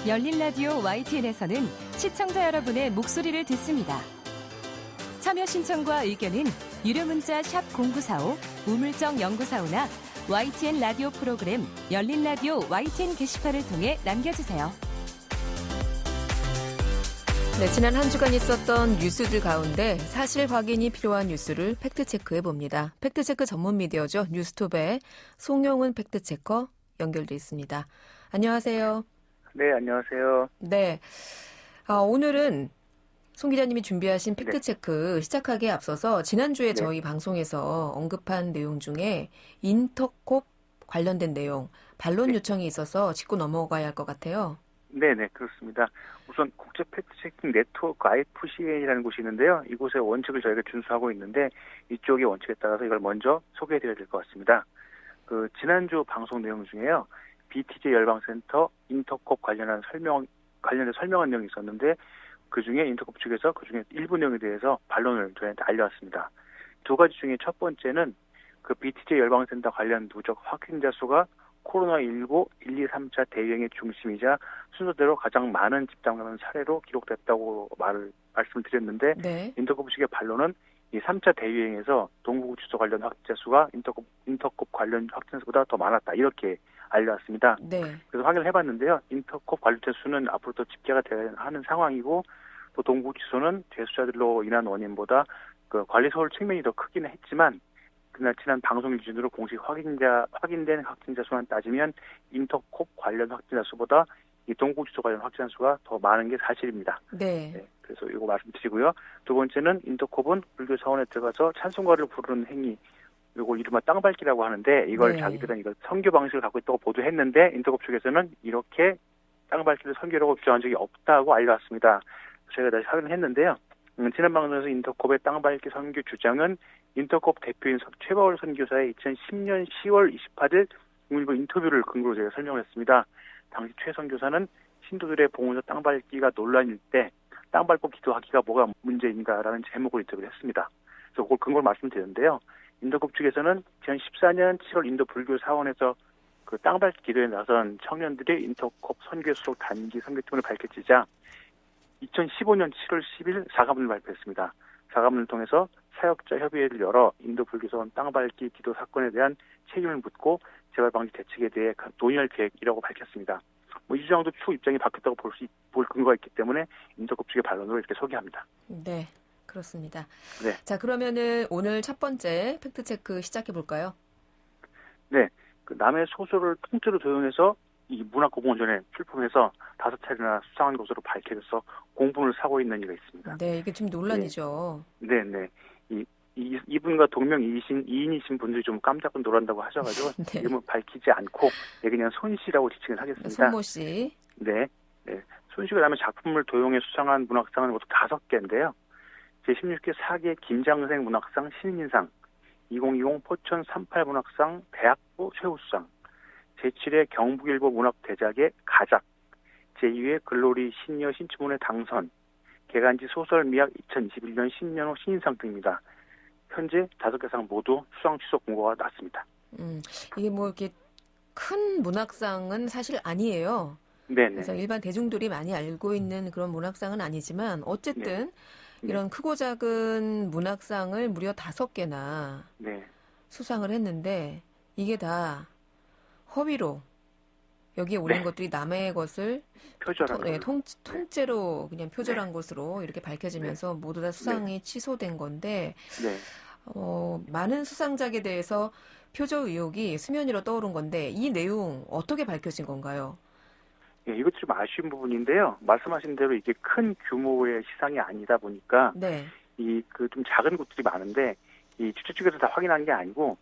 열린 라디오 YTN에서는 시청자 여러분의 목소리를 듣습니다. 참여 신청과 의견은 유료 문자 샵 0945, 우물정 0945나 YTN 라디오 프로그램 열린 라디오 YTN 게시판을 통해 남겨주세요. 네, 지난 한 주간 있었던 뉴스들 가운데 사실 확인이 필요한 뉴스를 팩트체크해 봅니다. 팩트체크 전문 미디어죠. 뉴스톱의 송영은 팩트체커 연결돼 있습니다. 안녕하세요. 네, 안녕하세요. 네, 오늘은 송 기자님이 준비하신 팩트체크 시작하기에 앞서서 지난주에 저희 방송에서 언급한 내용 중에 인터콥 관련된 내용, 반론 요청이 있어서 짚고 넘어가야 할 것 같아요. 네네, 그렇습니다. 우선 국제 팩트체킹 네트워크 IFCN이라는 곳이 있는데요. 이곳의 원칙을 저희가 준수하고 있는데 이쪽의 원칙에 따라서 이걸 먼저 소개해드려야 될 것 같습니다. 지난주 방송 내용 중에요. BTJ 열방센터 인터콥 관련해서 설명한 내용이 있었는데 그중에 인터콥 측에서 그중에 일부 내용에 대해서 반론을 저희한테 알려왔습니다. 두 가지 중에 첫 번째는 그 BTJ 열방센터 관련 누적 확진자 수가 코로나19 1, 2, 3차 대유행의 중심이자 순서대로 가장 많은 집단 감염 사례로 기록됐다고 말씀을 드렸는데 인터콥 측의 반론은 이 3차 대유행에서 동부구치소 관련 확진자 수가 인터콥 관련 확진자 수보다 더 많았다. 이렇게 알려왔습니다. 그래서 확인을 해봤는데요. 인터콥 관련자 수는 앞으로 더 집계가 돼야 하는 상황이고 또 동부구치소는 재수자들로 인한 원인보다 그 관리 소홀 측면이 더 크기는 했지만 그날 지난 방송 기준으로 공식 확인된 확진자 수만 따지면 인터콥 관련 확진자 수보다 이 동부구치소 관련 확진자 수가 더 많은 게 사실입니다. 네, 그래서 이거 말씀드리고요. 두 번째는 인터콥은 불교 사원에 들어가서 찬송가를 부르는 행위, 이걸 이른바 땅밟기라고 하는데 이걸 자기들은 이걸 선교 방식을 갖고 있다고 보도했는데 인터콥 측에서는 이렇게 땅밟기를 선교라고 주장한 적이 없다고 알려왔습니다. 저희가 다시 확인을 했는데요. 지난 방송에서 인터콥의 땅밟기 선교 주장은 인터콥 대표인 최바울 선교사의 2010년 10월 28일 국민일보 인터뷰를 근거로 제가 설명을 했습니다. 당시 최 선교사는 신도들의 봉헌서 땅밟기가 논란일 때 땅밟고 기도하기가 뭐가 문제인가라는 제목으로 인터뷰를 했습니다. 그래서 그걸 근거로 말씀드렸는데요. 인터콥 측에서는 2014년 7월 인도 불교 사원에서 그 땅밟기 기도에 나선 청년들이 인터콥 선교 수록 단기 선교팀을 밝혀지자 2015년 7월 10일 사과문을 발표했습니다. 사과문을 통해서 사역자 협의회를 열어 인도 불교사원 땅밟기 기도 사건에 대한 책임을 묻고 재발 방지 대책에 대해 논의할 계획이라고 밝혔습니다. 이 주장도 추후 입장이 바뀌었다고 볼 근거가 있기 때문에 인터콥 측의 반론으로 이렇게 소개합니다. 네, 그렇습니다. 자, 그러면은 오늘 첫 번째 팩트체크 시작해 볼까요? 네, 남의 소설을 통째로 도용해서 이 문학고공원전에 출품해서 5차례나 수상한 것으로 밝혀져서 공분을 사고 있는 이가 있습니다. 네, 이게 좀 논란이죠. 네. 이분과 동명이인이신 분들이 좀 깜짝 놀란다고 하셔가지고 이름을 밝히지 않고 그냥 손 씨라고 지칭을 하겠습니다. 손모 씨. 네. 손 씨가 남의 작품을 도용해 수상한 문학상은 모두 5개인데요. 제16회 4개 김장생 문학상 신인상, 2020 포천 38 문학상 대학부 최우수상, 제7회 경북일보 문학대작의 가작, 제2회 글로리 신여 신춘문예 당선, 개간지 소설 미학 2021년 신년호 신인상 등입니다. 현재 5개 상 모두 수상 취소 공고가 났습니다. 이게 뭐 이렇게 큰 문학상은 사실 아니에요. 그래서 일반 대중들이 많이 알고 있는 그런 문학상은 아니지만 어쨌든 이런 크고 작은 문학상을 무려 5개나 수상을 했는데 이게 다 허위로 여기에 오는 것들이 남의 것을 통째로 그냥 표절한 것으로 이렇게 밝혀지면서 모두 다 수상이 취소된 건데 많은 수상작에 대해서 표절 의혹이 수면 위로 떠오른 건데 이 내용 어떻게 밝혀진 건가요? 이것도 좀 아쉬운 부분인데요. 말씀하신 대로 이게 큰 규모의 시상이 아니다 보니까 좀 작은 곳들이 많은데 이 주최 측에서 다 확인한 게 아니고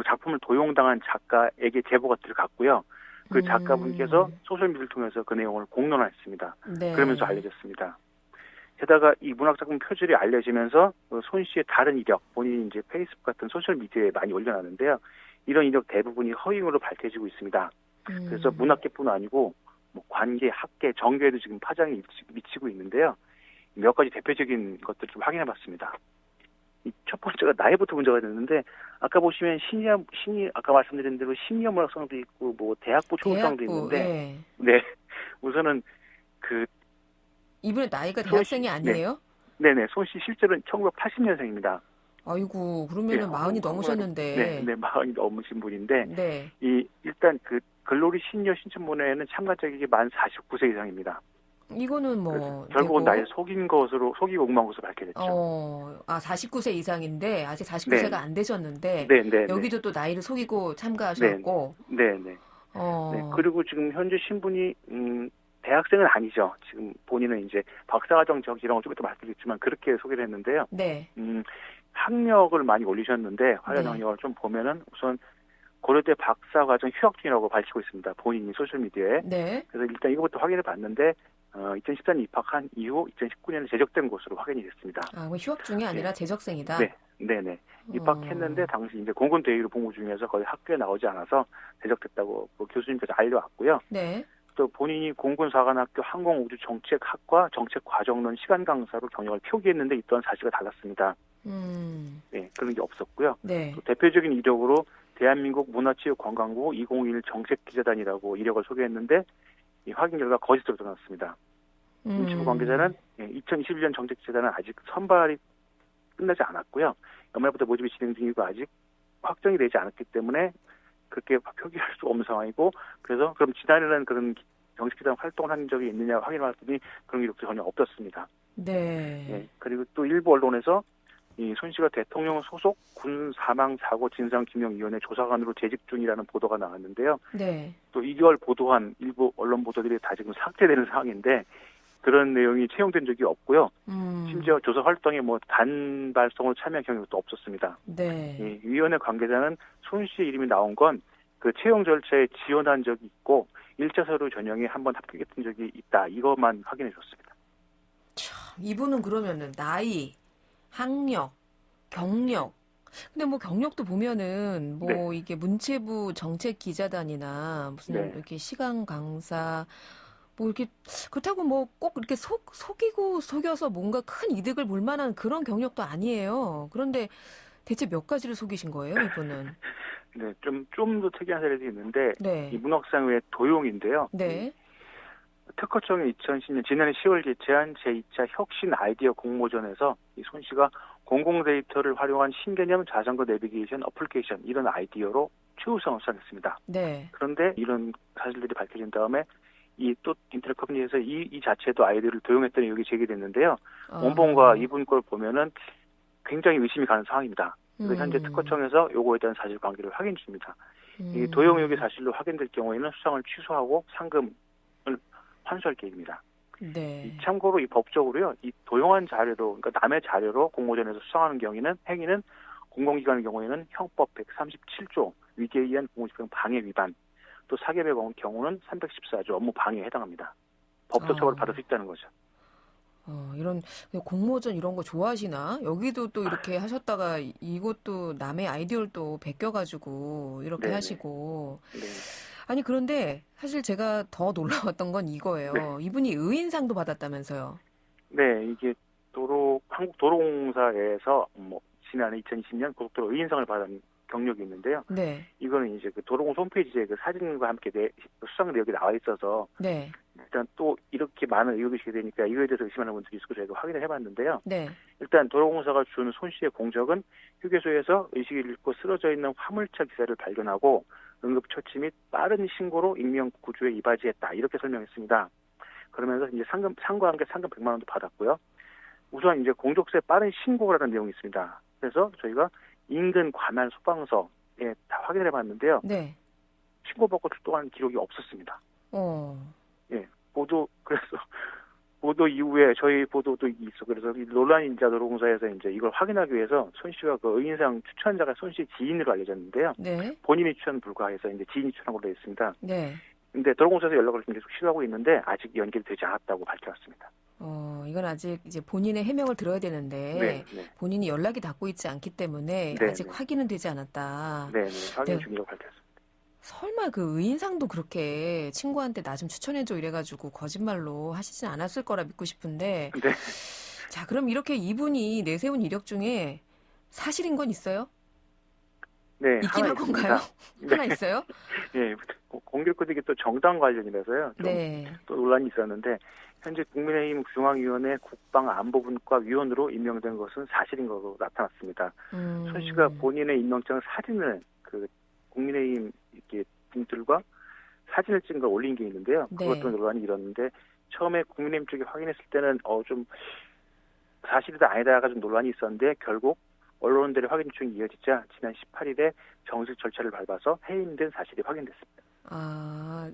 작품을 도용당한 작가에게 제보가 들어갔고요. 그 작가분께서 소셜미디어를 통해서 그 내용을 공론화했습니다. 그러면서 알려졌습니다. 게다가 이 문학작품 표절이 알려지면서 손 씨의 다른 이력, 본인이 이제 페이스북 같은 소셜미디어에 많이 올려놨는데요. 이런 이력 대부분이 허위로 밝혀지고 있습니다. 그래서 문학계뿐 아니고 관계, 학계, 정계에도 지금 파장이 미치고 있는데요. 몇 가지 대표적인 것들을 좀 확인해봤습니다. 이 첫 번째가 나이부터 문제가 됐는데 아까 보시면 신이 아까 말씀드린 대로 시니어 문학상도 있고 뭐 대학부 초급상도 있는데 예. 네 우선은 그 이분의 나이가 대학생이 아니에요? 네네 손씨 실제로는 1980년생입니다. 아이고 그러면은 마흔이 넘으셨는데. 네, 마흔이 넘으신 분인데 네. 일단 그 글로리 시니어 신춘문예에는 참가자격이 만 49세 이상입니다. 이거는 뭐 결국은 되고. 나이를 속이고 옹호한 것으로 밝혀졌죠. 49세 이상인데 아직 49세가 안 되셨는데 여기도 또 나이를 속이고 참가하셨고. 네. 그리고 지금 현재 신분이 대학생은 아니죠. 지금 본인은 이제 박사과정 적 이런 거 좀 이따 말씀드리겠지만 그렇게 소개를 했는데요. 네. 학력을 많이 올리셨는데 관련 학력을 좀 보면은 우선 고려대 박사과정 휴학 중이라고 밝히고 있습니다. 본인이 소셜미디어에. 네. 그래서 일단 이것부터 확인해 봤는데 2014년 입학한 이후 2019년에 제적된 것으로 확인이 됐습니다. 아, 뭐 휴학 중이 아니라 재적생이다. 네네. 입학했는데 당시 이제 공군 대위로 복무 중이어서 거의 학교에 나오지 않아서 제적됐다고 교수님께서 알려왔고요. 네. 또 본인이 공군사관학교 항공우주정책학과 정책과정론 시간 강사로 경력을 표기했는데 이 또한 사실과 달랐습니다. 네, 그런 게 없었고요. 네. 또 대표적인 이력으로 대한민국 문화체육관광부 2021 정책기자단이라고 이력을 소개했는데 이 확인 결과 거짓으로 드러났습니다. 인치부 관계자는 2021년 정책기자단은 아직 선발이 끝나지 않았고요. 연말부터 모집이 진행 중이고 아직 확정이 되지 않았기 때문에 그렇게 표기할 수 없는 상황이고 그래서 그럼 지난해는 그런 정식기자단 활동을 한 적이 있느냐 확인해봤더니 그런 기록도 전혀 없었습니다. 네. 그리고 또 일부 언론에서 이 손 씨가 대통령 소속 군 사망 사고 진상 규명위원회 조사관으로 재직 중이라는 보도가 나왔는데요. 네. 또 이걸 보도한 일부 언론 보도들이 다 지금 삭제되는 상황인데 그런 내용이 채용된 적이 없고요. 심지어 조사 활동에 뭐 단발성으로 참여 경력도 없었습니다. 네. 위원회 관계자는 손 씨의 이름이 나온 건 그 채용 절차에 지원한 적이 있고 1차 서류 전형에 한번 합격했던 적이 있다. 이것만 확인해 줬습니다. 참, 이분은 그러면은 나이, 학력, 경력. 근데 뭐 경력도 보면은 뭐 이게 문체부 정책기자단이나 무슨 이렇게 시간 강사 뭐 이렇게 그렇다고 뭐 꼭 이렇게 속여서 뭔가 큰 이득을 볼 만한 그런 경력도 아니에요. 그런데 대체 몇 가지를 속이신 거예요, 이분은? 네, 좀 더 특이한 사례도 있는데 이 문학상 외에 도용인데요. 네. 특허청이 2010년 지난해 10월 개최한 제2차 혁신 아이디어 공모전에서 이 손 씨가 공공 데이터를 활용한 신개념 자전거 내비게이션 어플리케이션 이런 아이디어로 최우상을 수상했습니다. 네. 그런데 이런 사실들이 밝혀진 다음에 이 또 인터넷 커뮤니티에서 이 자체도 아이디어를 도용했다는 의혹이 제기됐는데요. 원본과 이분 걸 보면은 굉장히 의심이 가는 상황입니다. 그래서 현재 특허청에서 요거에 대한 사실관계를 확인 중입니다. 이 도용 의혹이 사실로 확인될 경우에는 수상을 취소하고 상금을 환수할 계획입니다. 네. 참고로 이 법적으로요, 이 도용한 자료로, 그러니까 남의 자료로 공모전에서 수상하는 행위는 공공기관의 경우에는 형법 137조 위계에 의한 공무집행 방해 위반, 또 사기업의 경우는 314조 업무 방해에 해당합니다. 법적 처벌을 받을 수 있다는 거죠. 이런 공모전 이런 거 좋아하시나? 여기도 또 이렇게 하셨다가 이것도 남의 아이디어를 또 베껴가지고 이렇게 하시고. 네. 아니 그런데 사실 제가 더 놀라웠던 건 이거예요. 네. 이분이 의인상도 받았다면서요. 네, 이게 한국도로공사에서 뭐 지난해 2020년 고속도로 의인상을 받은 경력이 있는데요. 네. 이거는 이제 그 도로공사 홈페이지에 그 사진과 함께 수상 내역이 나와 있어서 네. 일단 또 이렇게 많은 의혹이 제기되니까 이거에 대해서 의심하는 분들이 있고 저희가 확인을 해봤는데요. 네. 일단 도로공사가 준 손 씨의 공적은 휴게소에서 의식을 잃고 쓰러져 있는 화물차 기사를 발견하고 응급처치 및 빠른 신고로 인명구조에 이바지했다 이렇게 설명했습니다. 그러면서 이제 상과 함께 상금 100만 원도 받았고요. 우선 이제 공적서에 빠른 신고라는 내용이 있습니다. 그래서 저희가 인근 관할 소방서에 다 확인을 해봤는데요. 네. 신고받고 출동한 기록이 없었습니다. 예, 보도 이후에 저희 보도도 있어. 그래서 논란인자 도로공사에서 이제 이걸 확인하기 위해서 손 씨가 그 의인상 추천자가 손 씨 지인으로 알려졌는데요. 네. 본인이 추천 불가해서 이제 지인이 추천한 걸로 했습니다. 네. 근데 도로공사에서 연락을 계속 시도하고 있는데 아직 연결이 되지 않았다고 밝혀왔습니다. 이건 아직 이제 본인의 해명을 들어야 되는데 본인이 연락이 닿고 있지 않기 때문에 아직 확인은 되지 않았다. 네, 확인 중이라고 밝혔습니다. 설마 그 의인상도 그렇게 친구한테 나 좀 추천해줘 이래가지고 거짓말로 하시진 않았을 거라 믿고 싶은데. 네. 자, 그럼 이렇게 이분이 내세운 이력 중에 사실인 건 있어요? 네, 있긴 한 건가요? 하나 있어요? 예, 공교롭게도 이게 또 정당 관련이라서요. 좀 또 논란이 있었는데 현재 국민의힘 중앙위원회 국방안보분과 위원으로 임명된 것은 사실인 것으로 나타났습니다. 손 씨가 본인의 임명장 사진을 그 국민의힘 이렇게 분들과 사진을 찍은 걸 올린 게 있는데요. 그것도 논란이 일었는데 처음에 국민의힘 쪽이 확인했을 때는 좀 사실이다 아니다가 좀 논란이 있었는데 결국 언론들의 확인 중이 이어지자 지난 18일에 정식 절차를 밟아서 해임된 사실이 확인됐습니다.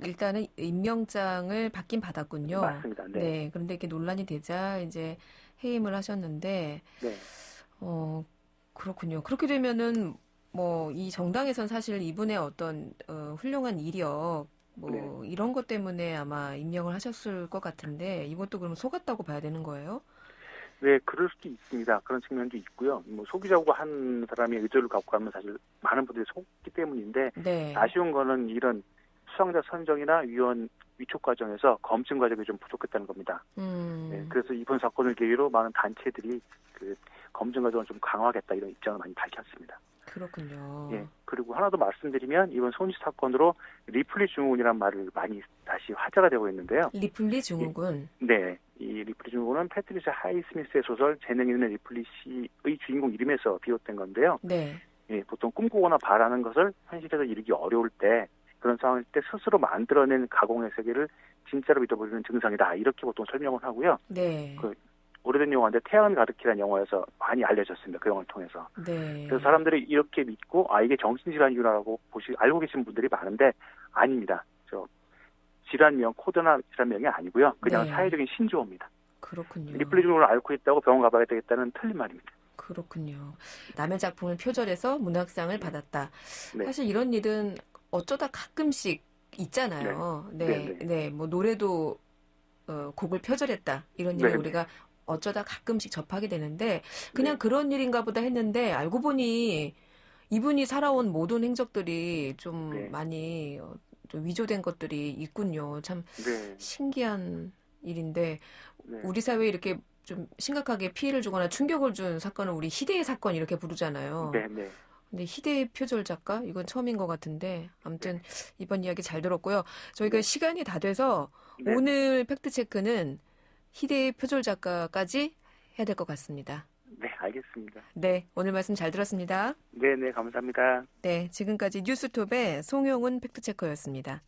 일단은 임명장을 받긴 받았군요. 맞습니다. 네. 그런데 이렇게 논란이 되자 이제 해임을 하셨는데, 네. 그렇군요. 그렇게 되면은 뭐 이 정당에선 사실 이분의 어떤 훌륭한 이력 이런 것 때문에 아마 임명을 하셨을 것 같은데 이것도 그럼 속았다고 봐야 되는 거예요? 네, 그럴 수도 있습니다. 그런 측면도 있고요. 뭐 속이자고 한 사람의 의도를 갖고 가면 사실 많은 분들이 속기 때문인데 아쉬운 거는 이런 수상자 선정이나 위원 위촉 과정에서 검증 과정이 좀 부족했다는 겁니다. 네, 그래서 이번 사건을 계기로 많은 단체들이 그 검증 과정을 좀 강화하겠다 이런 입장을 많이 밝혔습니다. 그렇군요. 예, 그리고 하나 더 말씀드리면 이번 손씨 사건으로 리플리 증후군이라는 말을 많이 다시 화제가 되고 있는데요. 리플리 증후군? 네. 이 리플리 증후군은 패트리샤 하이스미스의 소설 재능이 있는 리플리 씨의 주인공 이름에서 비롯된 건데요. 예, 보통 꿈꾸거나 바라는 것을 현실에서 이루기 어려울 때 그런 상황일 때 스스로 만들어낸 가공의 세계를 진짜로 믿어버리는 증상이다. 이렇게 보통 설명을 하고요. 그 오래된 영화인데 태양은 가득히라는 영화에서 많이 알려졌습니다. 그 영화를 통해서. 그래서 사람들이 이렇게 믿고 이게 정신질환이구나라고 알고 계신 분들이 많은데 아닙니다. 질환명, 코드나 질환명이 아니고요. 그냥 사회적인 신조어입니다. 그렇군요. 리플리 증후군을 앓고 있다고 병원 가봐야 되겠다는 틀린 말입니다. 그렇군요. 남의 작품을 표절해서 문학상을 받았다. 사실 이런 일은 어쩌다 가끔씩 있잖아요. 뭐 노래도 곡을 표절했다. 이런 일을 우리가 어쩌다 가끔씩 접하게 되는데 그냥 그런 일인가 보다 했는데 알고 보니 이분이 살아온 모든 행적들이 좀 많이 좀 위조된 것들이 있군요. 참 신기한 일인데 우리 사회에 이렇게 좀 심각하게 피해를 주거나 충격을 준 사건을 우리 희대의 사건 이렇게 부르잖아요. 근데 희대의 표절 작가? 이건 처음인 것 같은데 아무튼 이번 이야기 잘 들었고요. 저희가 시간이 다 돼서 오늘 팩트체크는 희대의 표절 작가까지 해야 될 것 같습니다. 네, 알겠습니다. 네, 오늘 말씀 잘 들었습니다. 네, 감사합니다. 네, 지금까지 뉴스톱의 송영훈 팩트체커였습니다.